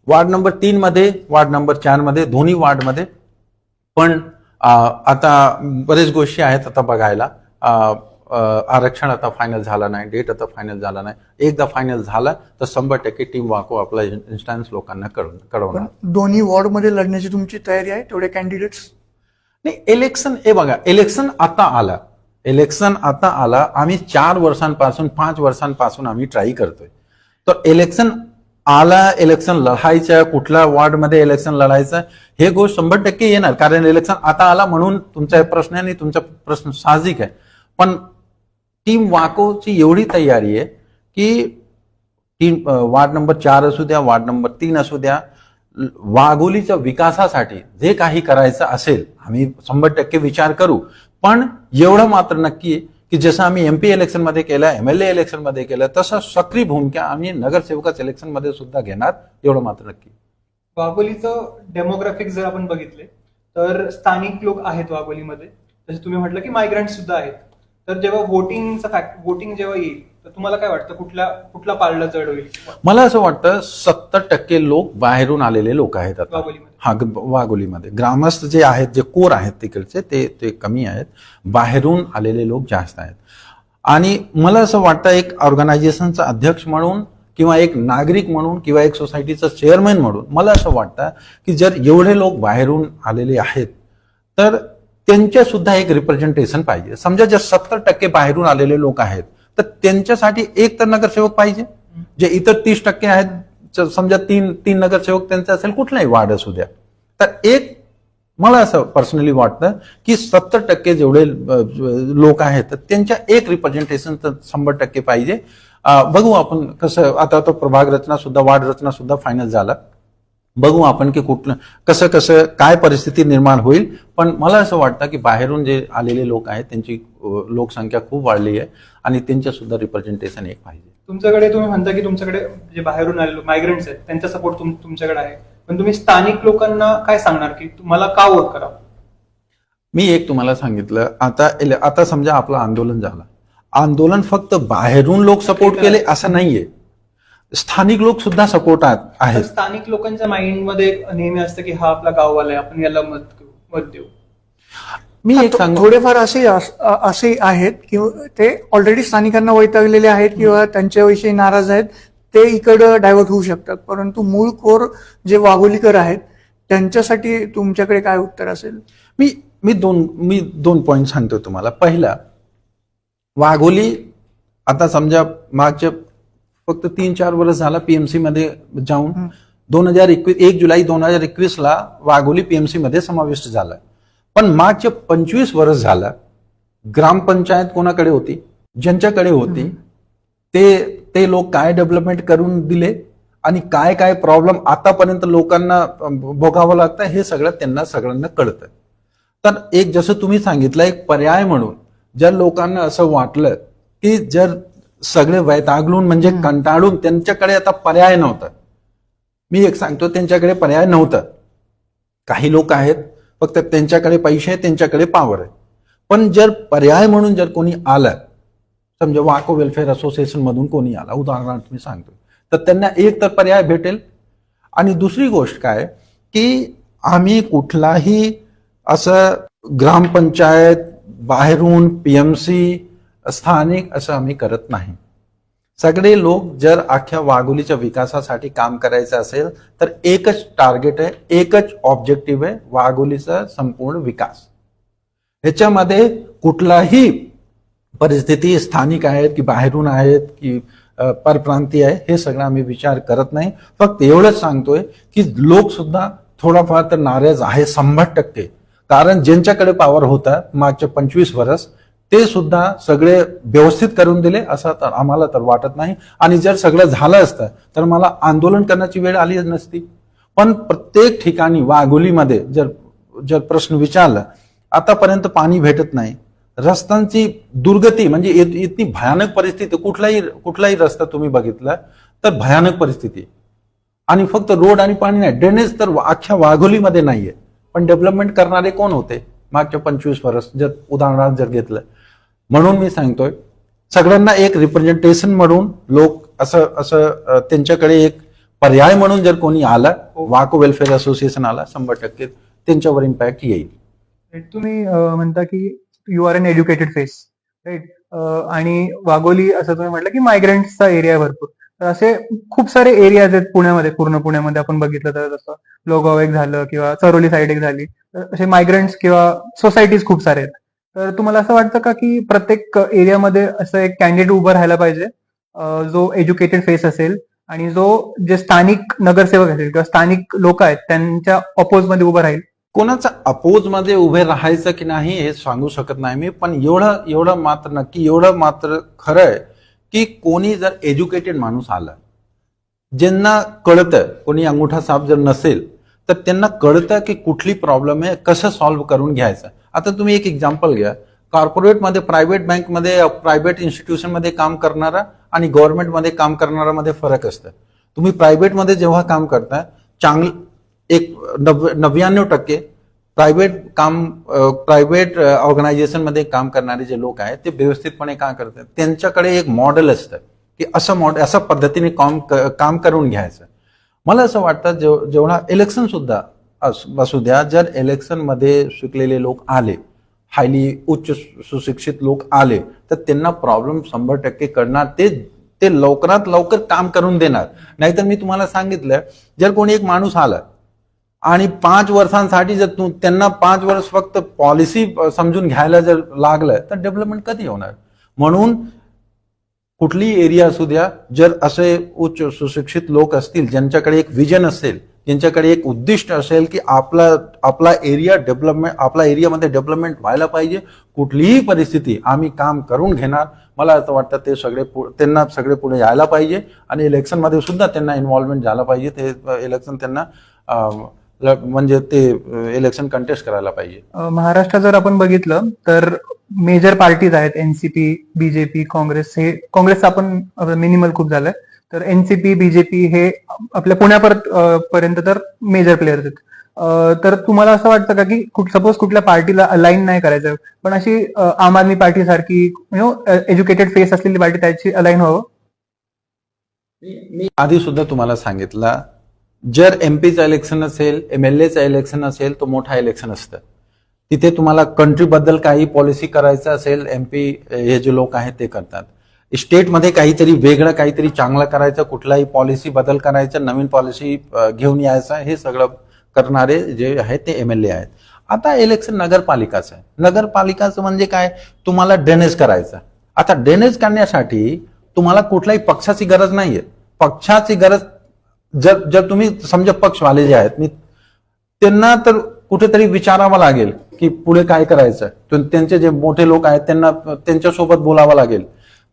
Speaker 1: वार्ड नंबर 3 मध्ये, वार्ड नंबर 4 मध्ये, दोन्ही वार्डमध्ये. पण आता बरेच गोष्टी आहेत आता बघायला. आरक्षण आता फायनल झाला नाही, डेट आता फायनल झाला नाही. एकदा फायनल झाला तर 100% टीम वाको आपला इन्स्टन्स लोकांना कळवणार.
Speaker 3: दोन्ही वॉर्डमध्ये लढण्याची तुमची तयारी आहे, तेवढे कॅन्डिडेट्स?
Speaker 1: नाही, इलेक्शन हे बघा, इलेक्शन आता आला. आम्ही 4 वर्षांपासून 5 वर्षांपासून आम्ही ट्राय करतोय. तर इलेक्शन इलेक्शन लढायचं, कुठल्या वॉर्डमध्ये इलेक्शन लढायचं हे गोष्ट 100% येणार. कारण इलेक्शन आता आला म्हणून तुमचा प्रश्न आहे आणि तुमचा प्रश्न साहजिक आहे. पण टीम वाकोची एवढी तयारी आहे की वार्ड नंबर 4 असू द्या, वार्ड नंबर 3 असू द्या, वाघोलीच्या विकासासाठी जे काही करायचं असेल आम्ही 100% विचार करू. पण एवढं मात्र नक्की की जसं आम्ही MP इलेक्शन मध्ये केलं, MLA इलेक्शन मध्ये केलं, तसं सक्रिय भूमिका आम्ही नगरसेवकाच्या इलेक्शन मध्ये सुद्धा घेणार, एवढं मात्र नक्की.
Speaker 2: वाघोलीचं डेमोग्राफिक जर आपण बघितले तर स्थानिक लोक आहेत वाघोलीमध्ये, जसं तुम्ही म्हटलं की मायग्रंट सुद्धा आहेत. तर जेव्हा वोटिंग जेव्हा येईल तर तुम्हाला काय वाटतं कुठला पारडा जड होईल
Speaker 1: मला असं वाटतं 70% लोक बाहेरून आलेले लोक आहेत आता.
Speaker 2: वाघोलीमध्ये?
Speaker 1: हा, वाघोलीमध्ये ग्रामस्थ जे आहेत, जे कोर आहेत तिकडचे, ते कमी आहेत. बाहेरून आलेले लोक जास्त आहेत. आणि मला असं वाटतं एक ऑर्गनायझेशनचा अध्यक्ष म्हणून किंवा एक नागरिक म्हणून किंवा एक सोसायटीचा चेअरमॅन म्हणून मला असं वाटतं की जर एवढे लोक बाहेरून आलेले आहेत तर त्यांच्या सुद्धा एक रिप्रेझेंटेशन पाहिजे. समजा जर 70% बाहेरून आलेले लोक आहेत तर त्यांच्यासाठी एक तर नगरसेवक पाहिजे. जे इतर 30% आहेत, समजा तीन नगरसेवक त्यांचा असेल, कुठलाही वार्ड असू द्या, तर एक मला असं पर्सनली वाटतं की 70% जेवढे लोक आहेत तर त्यांच्या एक रिप्रेझेंटेशन तर 100% पाहिजे. बघू आपण कसं, आता तो प्रभाग रचना सुद्धा, वार्ड रचना सुद्धा फायनल झाला. बघू आपण की कुठलं कसं काय परिस्थिती निर्माण होईल. पण मला असं वाटतं की बाहेरून जे आलेले लोक आहेत त्यांची लोकसंख्या खूप वाढली आहे आणि त्यांच्या सुद्धा रिप्रेझेंटेशन एक पाहिजे.
Speaker 2: तुमच्याकडे तुम्ही म्हणता की तुमच्याकडे जे बाहेरून आलेले मायग्रंट्स आहेत त्यांचा सपोर्ट तुमच्याकडे आहे, पण तुम्ही स्थानिक लोकांना काय सांगणार की तुम्हाला का वोट करावं?
Speaker 1: मी एक तुम्हाला सांगितलं, आता समजा आपलं आंदोलन झालं, आंदोलन फक्त बाहेरून लोक सपोर्ट केले असं नाहीये, स्थानिक लोक सुद्धा सपोर्ट आहेत.
Speaker 2: स्थानिक लोकांच्या माइंडमध्ये नेहमी असतं की हा आपला गाववाला आहे, आपण याला मत देऊ.
Speaker 1: मी एक सांगू,
Speaker 3: थोडेफार असे आहेत की ते ऑलरेडी स्थानिकांना वैतागलेले आहेत किंवा त्यांच्याविषयी नाराज आहेत, ते इकडं डायव्हर्ट होऊ शकतात. परंतु मूळ कोर जे वाघोलीकर आहेत त्यांच्यासाठी तुमच्याकडे काय उत्तर असेल?
Speaker 1: मी दोन पॉइंट सांगतो तुम्हाला. पहिला, वाघोली आता समजा मागच्या फक्त 3-4 वर्ष झाला पीएमसी मध्ये जाऊन 1 जुलै 2021 वाघोली पीएमसी मध्ये समाविष्ट झाला. पण मागच्या 25 वर्ष झाला ग्रामपंचायत कोणाकडे होती? ज्यांच्याकडे होती ते लोक काय डेव्हलपमेंट करून दिले आणि काय प्रॉब्लेम आतापर्यंत लोकांना भोगावं लागतं हे सगळं त्यांना सगळ्यांना कळतं. तर एक जसं तुम्ही सांगितलं, एक पर्याय म्हणून जर लोकांना असं वाटलं की जर सगळे वैतागलून म्हणजे कंटाळून त्यांच्याकडे आता पर्याय नव्हता, मी एक सांगतो त्यांच्याकडे पर्याय नव्हता. काही लोक आहेत फक्त त्यांच्याकडे पैसे आहे, त्यांच्याकडे पॉवर आहे. पण जर पर्याय म्हणून जर कोणी आलं, समजा वाको वेलफेअर असोसिएशन मधून कोणी आला, उदाहरणार्थ मी सांगतो, तर त्यांना एक तर पर्याय भेटेल. आणि दुसरी गोष्ट काय की आम्ही कुठलाही असं ग्रामपंचायत बाहेरून पीएमसी स्थानिक असं आम्ही करत नाही. सगळे लोक जर अख्ख्या वाघोलीच्या विकासासाठी काम करायचं असेल तर एकच टार्गेट आहे, एकच ऑब्जेक्टिव्ह आहे, वाघोलीचा संपूर्ण विकास. ह्याच्यामध्ये कुठलाही परिस्थिती स्थानिक आहेत की बाहेरून आहेत की परप्रांतीय आहे हे सगळं आम्ही विचार करत नाही. फक्त एवढंच सांगतोय की लोक सुद्धा थोडाफार तर नाराज आहे 100%. कारण ज्यांच्याकडे पॉवर होता मागच्या 25 वर्ष ते सुद्धा सगळे व्यवस्थित करून दिले असं तर आम्हाला तर वाटत नाही. आणि जर सगळं झालं असतं तर मला आंदोलन करण्याची वेळ आली नसती. पण प्रत्येक ठिकाणी वाघोलीमध्ये जर प्रश्न विचारला, आतापर्यंत पाणी भेटत नाही, रस्त्यांची दुर्गती म्हणजे इतकी भयानक परिस्थिती, कुठलाही रस्ता तुम्ही बघितला तर भयानक परिस्थिती. आणि फक्त रोड आणि पाणी नाही, ड्रेनेज तर अख्ख्या वाघोलीमध्ये नाहीये. पण डेव्हलपमेंट करणारे कोण होते मागच्या 25 वर्ष जर उदाहरणार्थ जर घेतलं? म्हणून मी सांगतोय सगळ्यांना एक रिप्रेझेंटेशन म्हणून लोक असं त्यांच्याकडे एक पर्याय म्हणून जर कोणी आला, वाको वेलफेअर असोसिएशन आला, 100% त्यांच्यावर इम्पॅक्ट येईल.
Speaker 4: तुम्ही म्हणता की you are an educated face, right? आणि वाघोली असं तुम्ही म्हटलं की मायग्रंट्सचा एरिया भरपूर, तर असे खूप सारे एरियाज आहेत पुण्यामध्ये. पूर्ण पुण्यामध्ये आपण बघितलं तर जसं लोगाव एक झालं किंवा चरोली साईड एक झाली, तर असे मायग्रंट्स किंवा सोसायटीज खूप सारे आहेत. तर तुम्हाला असं वाटतं का की प्रत्येक एरियामध्ये असं एक कॅन्डिडेट उभं राहायला पाहिजे जो एज्युकेटेड फेस असेल आणि जे स्थानिक नगरसेवक असेल किंवा स्थानिक लोक आहेत त्यांच्या अपोज मध्ये उभं राहील?
Speaker 1: कोणाचा अपोज मध्ये उभे राहायचं की नाही हे सांगू शकत नाही मी. पण एवढं मात्र नक्की, एवढं मात्र खरं आहे की कोणी जर एज्युकेटेड माणूस आला, ज्यांना कळतं, कोणी अंगुठा साप जर नसेल तर त्यांना कळतं की कुठली प्रॉब्लेम आहे, कसं सॉल्व्ह करून घ्यायचं. आता तुम्ही एक एक्झाम्पल घ्या, कॉर्पोरेटमध्ये, प्रायव्हेट बँकमध्ये, प्रायव्हेट इन्स्टिट्यूशनमध्ये काम करणारा आणि गव्हर्नमेंटमध्ये काम करणारा मध्ये फरक असतं. तुम्ही प्रायव्हेटमध्ये जेव्हा काम करता, एक 99% प्रायव्हेट ऑर्गनायझेशनमध्ये काम करणारे जे लोक आहेत ते व्यवस्थितपणे काम करतात. त्यांच्याकडे एक मॉडेल असतं की अशा पद्धतीने काम करून घ्यायचं. मला असं वाटतं जेवढा इलेक्शन सुद्धा असू द्या, जर इलेक्शनमध्ये शिकलेले लोक आले, हायली उच्च सुशिक्षित लोक आले, तर त्यांना प्रॉब्लेम 100% करणार, ते लवकरात लवकर काम करून देणार. नाहीतर मी तुम्हाला सांगितलं, जर कोणी एक माणूस आला आणि 5 वर्षांसाठी जर त्यांना 5 वर्ष फक्त पॉलिसी समजून घ्यायला जर लागलं तर डेव्हलपमेंट कधी होणार. म्हणून कुठलीही एरिया असू द्या, जर असे उच्च सुशिक्षित लोक असतील, ज्यांच्याकडे एक विजन असेल, ज्यांच्याकडे एक उद्दिष्ट असेल की आपला एरियामध्ये डेव्हलपमेंट व्हायला पाहिजे, कुठलीही परिस्थिती आम्ही काम करून घेणार. मला असं वाटतं त्यांना सगळे पुढे यायला पाहिजे आणि इलेक्शनमध्ये सुद्धा त्यांना इन्व्हॉल्वमेंट झाला पाहिजे. ते इलेक्शन त्यांना म्हणजे ते इलेक्शन कंटेस्ट करायला पाहिजे.
Speaker 4: महाराष्ट्रात जर आपण बघितलं तर मेजर पार्टीज आहेत, एनसीपी, बीजेपी, काँग्रेस. हे काँग्रेसचं आपण मिनिमल खूप झालंय, तर एनसीपी, बीजेपी हे आपल्या पुण्यापर्यंत तर मेजर प्लेयर्स आहेत. तर तुम्हाला असं वाटतं का की सपोज कुठल्या पार्टीला अलाइन नाही करायचं, पण अशी आम आदमी पार्टी सारखी एज्युकेटेड फेस असलेली पार्टी त्याची अलाइन व्हावं?
Speaker 1: मी आधी सुद्धा तुम्हाला सांगितलं, जर एमपीचं इलेक्शन असेल, MLAचं इलेक्शन असेल, तो मोठा इलेक्शन असतं. तिथे तुम्हाला कंट्रीबद्दल काही पॉलिसी करायचं असेल, MP हे जे लोक आहेत ते करतात. स्टेटमध्ये काहीतरी वेगळं, काहीतरी चांगलं करायचं, कुठलाही पॉलिसी बदल करायचं, नवीन पॉलिसी घेऊन यायचं, हे सगळं करणारे जे आहेत ते MLA आहेत. आता इलेक्शन नगरपालिकाचं आहे. नगरपालिकाचं म्हणजे काय, तुम्हाला ड्रेनेज करायचं. आता ड्रेनेज करण्यासाठी तुम्हाला कुठल्याही पक्षाची गरज नाहीये. पक्षाची गरज जर तुम्ही समजा पक्षवाले जे आहेत, त्यांना तर कुठेतरी विचारावं लागेल की पुढे काय करायचं. त्यांचे जे मोठे लोक आहेत त्यांना त्यांच्यासोबत बोलावं लागेल.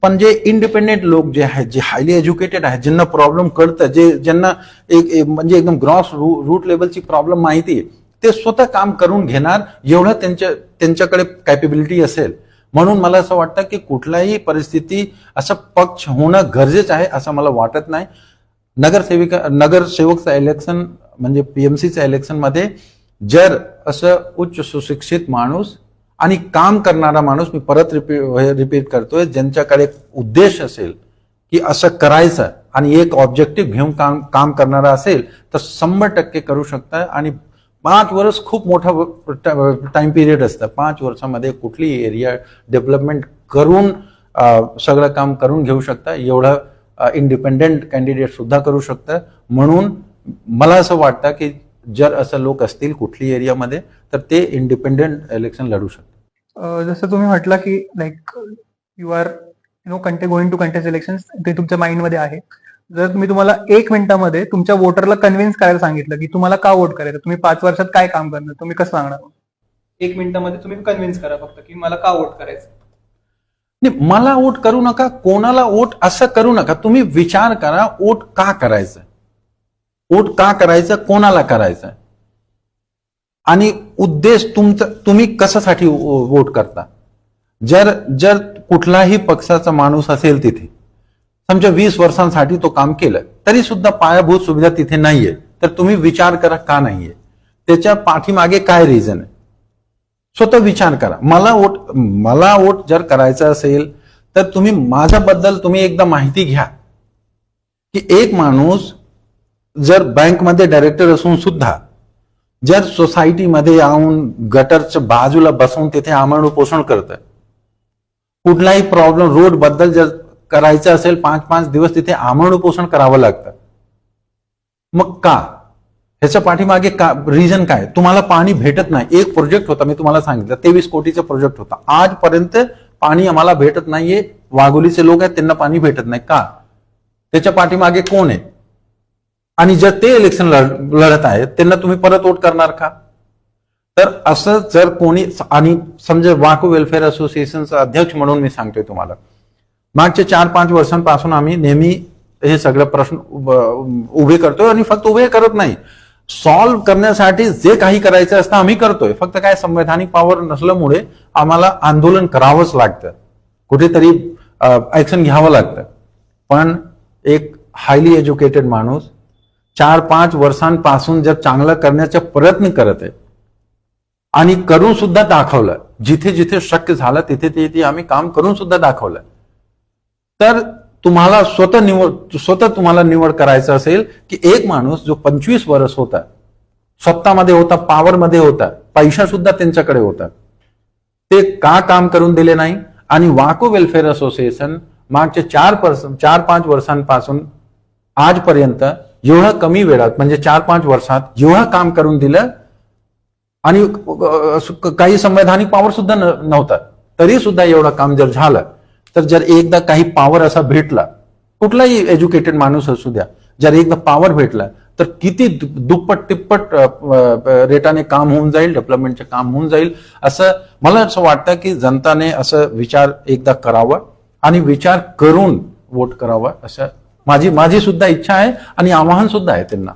Speaker 1: पण जे इंडिपेंडेंट लोक जे आहेत, जे हायली एज्युकेटेड आहेत, ज्यांना प्रॉब्लेम कळतं, ज्यांना म्हणजे एकदम ग्रॉस रूट लेवलची प्रॉब्लेम माहिती आहे, ते स्वतः काम करून घेणार, एवढं त्यांच्याकडे कॅपेबिलिटी असेल. म्हणून मला असं वाटतं की कुठल्याही परिस्थिती असं पक्ष होणं गरजेचं आहे असं मला वाटत नाही. नगरसेवकचं इलेक्शन म्हणजे PMCचं इलेक्शन मध्ये जर असं उच्च सुशिक्षित माणूस आणि काम करणारा माणूस, मी परत रिपीट करतोय, ज्यांच्याकडे उद्देश असेल की असं करायचं आणि एक ऑब्जेक्टिव्ह घेऊन काम करणारा असेल तर 100% करू शकता. आणि 5 वर्ष खूप मोठा टाइम पिरियड असतं. 5 वर्षामध्ये कुठली एरिया डेव्हलपमेंट करून सगळं काम करून घेऊ शकता. एवढं इंडिपेंडेंट कॅन्डिडेट सुद्धा करू शकतं. म्हणून मला असं वाटतं की जर असं लोक असतील कुठली एरियामध्ये तर ते इंडिपेंडेंट इलेक्शन लढू शकतात.
Speaker 4: जसं तुम्ही म्हटलं की like you are going to contest election, ते तुमच्या माइंडमध्ये आहे. जर तुम्हाला 1 मिनिटामध्ये तुमच्या वोटरला कन्व्हिन्स करायला सांगितलं की तुम्हाला का वोट करायचं, तुम्ही 5 वर्षात काय काम करणार, तुम्ही कसं सांगणार?
Speaker 2: 1 मिनिटामध्ये तुम्ही कन्व्हिन्स करा फक्त की मला का वोट करायचं.
Speaker 1: नाही, मला वोट करू नका, कोणाला वोट असं करू नका. तुम्ही विचार करा वोट का करायचं, वोट का करायचं, कोणाला करायचं आणि उद्देश तुम्ही कशासाठी वोट करता. जर कुठलाही पक्षाचा माणूस असेल तिथे, समजा 20 वर्षांसाठी तो काम केलं, तरी सुद्धा पायाभूत सुविधा तिथे नाहीये, तर तुम्ही विचार करा का नाहीये, त्याच्या पाठीमागे काय रिझन आहे. स्वतः विचार करा. मला वोट जर करायचं असेल तर तुम्ही माझ्याबद्दल तुम्ही एकदा माहिती घ्या की एक माणूस जर बँकमध्ये डायरेक्टर असून सुद्धा जर सोसायटीमध्ये येऊन गटरच्या बाजूला बसून तिथे आमरण उपोषण करतं, कुठलाही प्रॉब्लेम रोड बद्दल जर करायचं असेल 5-5 दिवस तिथे आमरण उपोषण करावं लागतं, मग का, ह्याच्या पाठीमागे का रिझन काय. तुम्हाला पाणी भेटत नाही. एक प्रोजेक्ट होता, मी तुम्हाला सांगितलं 23 कोटीचा प्रोजेक्ट होता, आजपर्यंत पाणी आम्हाला भेटत नाहीये. वाघोलीचे लोक आहेत त्यांना पाणी भेटत नाही का, त्याच्या पाठीमागे कोण आहे. आणि जर ते इलेक्शन लढत आहेत त्यांना तुम्ही परत वोट करणार का. तर असं जर कोणी, आणि समजा वाको वेलफेअर असोसिएशनचा अध्यक्ष म्हणून मी सांगतोय तुम्हाला, मागच्या 4-5 वर्षांपासून आम्ही नेहमी हे सगळे प्रश्न उभे करतोय. आणि फक्त उभे करत नाही, सॉल्व्ह करण्यासाठी जे काही करायचं असतं आम्ही करतोय. फक्त काय संवैधानिक पॉवर नसल्यामुळे आम्हाला आंदोलन करावंच लागतं, कुठेतरी ऍक्शन घ्यावं लागतं. पण एक हायली एज्युकेटेड माणूस 4-5 वर्षांपासून जर चांगलं करण्याचा प्रयत्न करत आहे आणि करून सुद्धा दाखवलं. जिथे जिथे शक्य झालं तिथे तिथे आम्ही काम करून सुद्धा दाखवलं. तर तुम्हाला स्वतः तुम्हाला निवड करायचं असेल की एक माणूस जो 25 वर्ष होता, सत्तामध्ये होता, पॉवरमध्ये होता, पैसा सुद्धा त्यांच्याकडे होता, ते का काम करून दिले नाही? आणि वाको वेलफेअर असोसिएशन मागच्या 4-5 वर्षांपासून आजपर्यंत एवढं कमी वेळात म्हणजे 4-5 वर्षात एवढं काम करून दिलं आणि काही संवैधानिक पॉवर सुद्धा नव्हता, तरी सुद्धा एवढं काम जर झालं तर जर एकदा काही पॉवर असा भेटला, कुठलाही एज्युकेटेड माणूस असू द्या, जर एकदा पॉवर भेटला तर किती दुप्पट तिप्पट रेटाने काम होऊन जाईल, डेव्हलपमेंटचे काम होऊन जाईल. असं मला असं वाटतं की जनताने असं विचार एकदा करावा आणि विचार करून वोट करावा, असं माझी सुद्धा इच्छा आहे आणि आवाहन सुद्धा आहे त्यांना.